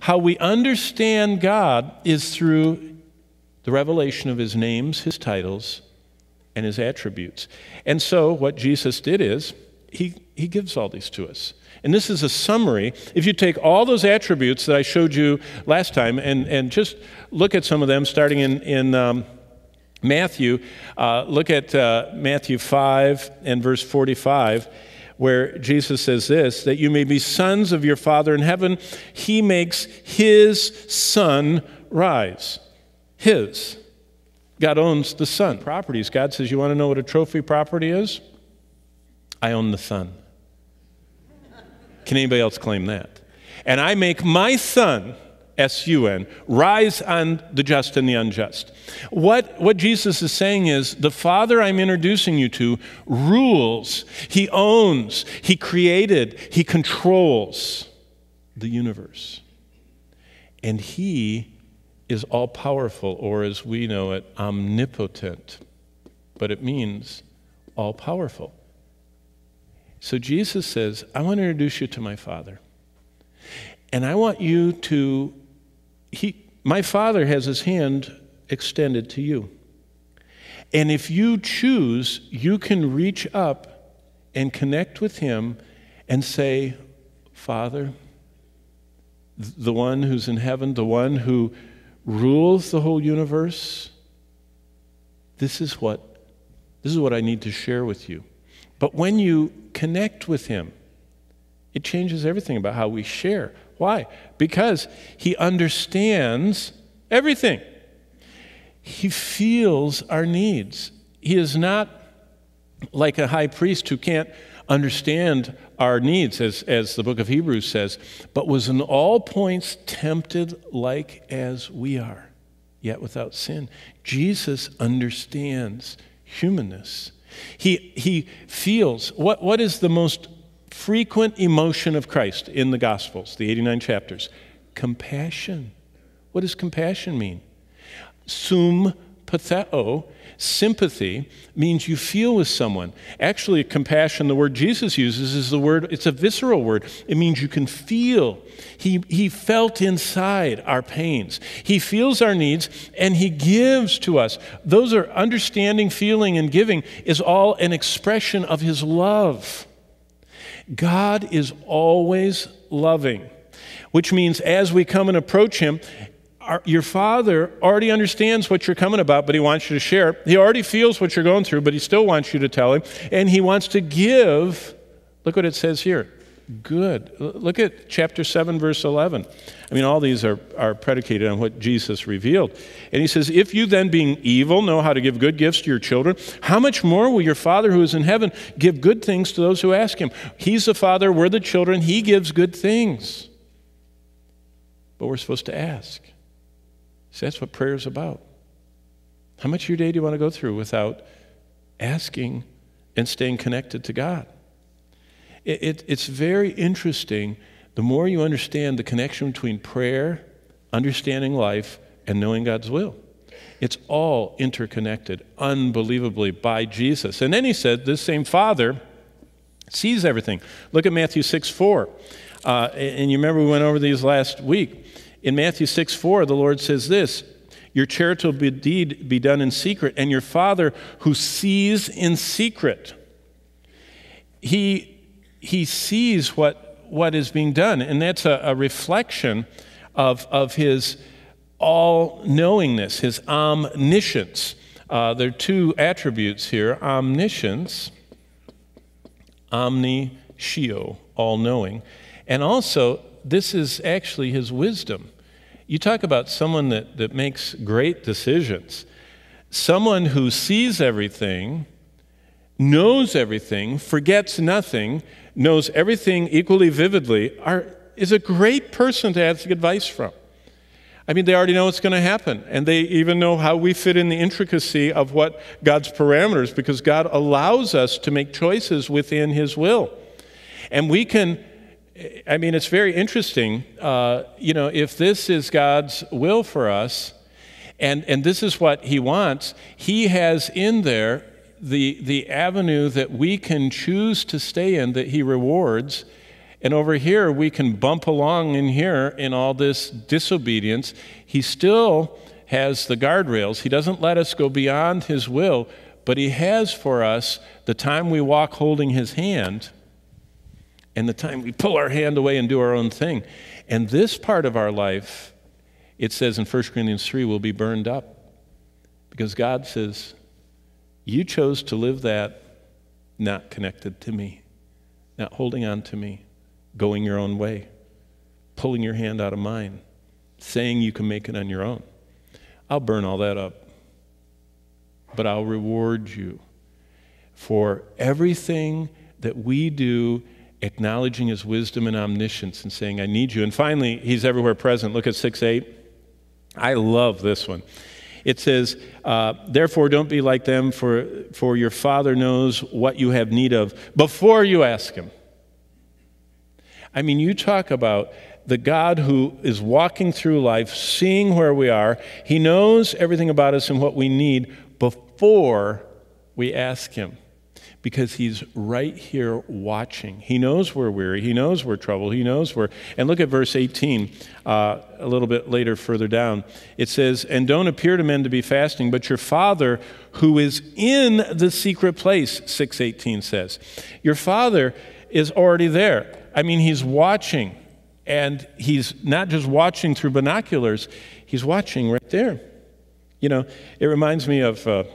How we understand God is through the revelation of his names, his titles, and his attributes. And so what Jesus did is he gives all these to us. And this is a summary. If you take all those attributes that I showed you last time and just look at some of them, starting in Matthew, look at Matthew 5 and verse 45, where Jesus says this, that you may be sons of your Father in heaven. He makes his sun rise. His. God owns the sun. Properties. God says, you want to know what a trophy property is? I own the sun. Can anybody else claim that? And I make my sun, S-U-N, rise on the just and the unjust. What Jesus is saying is, the Father I'm introducing you to rules, he owns, he created, he controls the universe. And he is all-powerful, or as we know it, omnipotent. But it means all-powerful. So Jesus says, I want to introduce you to my Father. And I want you to, my Father has his hand extended to you. And if you choose, you can reach up and connect with him and say, Father, the one who's in heaven, the one who rules the whole universe, this is what I need to share with you. But when you connect with him, it changes everything about how we share. Why? Because he understands everything. He feels our needs. He is not like a high priest who can't understand our needs, as the book of Hebrews says, but was in all points tempted like as we are, yet without sin. Jesus understands humanness. He feels, what is the most frequent emotion of Christ in the Gospels, the 89 chapters? Compassion. What does compassion mean? Sympatheo, sympathy, means you feel with someone. Actually, compassion, the word Jesus uses, is the word, it's a visceral word. It means you can feel. He felt inside our pains. He feels our needs, and he gives to us. Those are understanding, feeling, and giving is all an expression of his love. God is always loving, which means as we come and approach him, your Father already understands what you're coming about, but he wants you to share. He already feels what you're going through, but he still wants you to tell him. And he wants to give, look what it says here, good. Look at chapter 7, verse 11. I mean, all these are predicated on what Jesus revealed. And he says, if you then, being evil, know how to give good gifts to your children, how much more will your Father who is in heaven give good things to those who ask him? He's the Father, we're the children, he gives good things. But we're supposed to ask. See, that's what prayer is about. How much of your day do you want to go through without asking and staying connected to God? It's very interesting. The more you understand the connection between prayer, understanding life, and knowing God's will. It's all interconnected, unbelievably, by Jesus. And then he said, this same Father sees everything. Look at Matthew 6:4. And you remember we went over these last week. In Matthew 6:4, the Lord says this, your charitable deed be done in secret, and your Father who sees in secret. He sees what is being done, and that's a reflection of his all-knowingness, his omniscience. There are two attributes here, omniscience, omniscio, all-knowing, and also this is actually his wisdom. You talk about someone that makes great decisions. Someone who sees everything, knows everything, forgets nothing, knows everything equally vividly, is a great person to ask advice from. I mean, they already know what's going to happen, and they even know how we fit in the intricacy of what God's parameters, because God allows us to make choices within his will. And we can, I mean, it's very interesting, if this is God's will for us, and this is what he wants, he has in there the avenue that we can choose to stay in that he rewards, And over here, we can bump along in here in all this disobedience. He still has the guardrails. He doesn't let us go beyond his will, but he has for us the time we walk holding his hand and the time we pull our hand away and do our own thing. And this part of our life, it says in 1 Corinthians 3, will be burned up. Because God says, you chose to live that not connected to me, not holding on to me, going your own way, pulling your hand out of mine, saying you can make it on your own. I'll burn all that up, but I'll reward you for everything that we do, acknowledging his wisdom and omniscience and saying, I need you. And finally, he's everywhere present. Look at 6:8. I love this one. It says, therefore don't be like them, for your Father knows what you have need of before you ask him. I mean, you talk about the God who is walking through life, seeing where we are. He knows everything about us and what we need before we ask him, because he's right here watching. He knows we're weary. He knows we're troubled. He knows we're... And look at verse 18, a little bit later, further down. It says, and don't appear to men to be fasting, but your Father who is in the secret place, 6:18 says. Your Father is already there. I mean, he's watching. And he's not just watching through binoculars. He's watching right there. You know, it reminds me of... I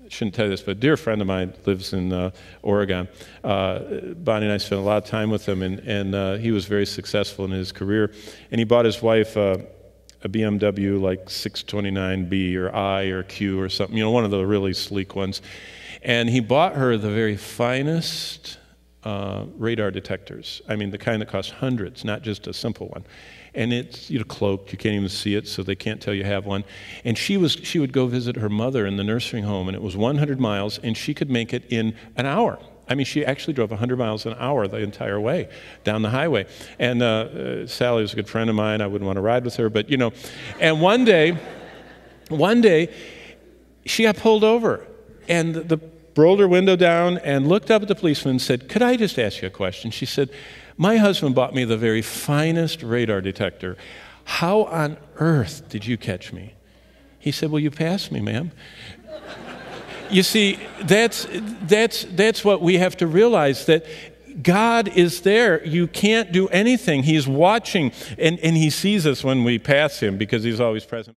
shouldn't tell you this, but a dear friend of mine lives in Oregon. Bonnie and I spent a lot of time with him, and he was very successful in his career. And he bought his wife a BMW like 629B or I or Q or something, you know, one of the really sleek ones. And he bought her the very finest radar detectors. I mean, the kind that cost hundreds, not just a simple one. And it's, you know, cloaked, you can't even see it, so they can't tell you have one. And she would go visit her mother in the nursing home, and it was 100 miles, and she could make it in an hour. I mean, she actually drove 100 miles an hour the entire way down the highway. And Sally was a good friend of mine. I wouldn't want to ride with her, but, you know. And one day, she got pulled over, and rolled her window down and looked up at the policeman and said, could I just ask you a question? She said, my husband bought me the very finest radar detector. How on earth did you catch me? He said, well, you passed me, ma'am. You see, that's what we have to realize, that God is there. You can't do anything. He's watching, and he sees us when we pass him because he's always present.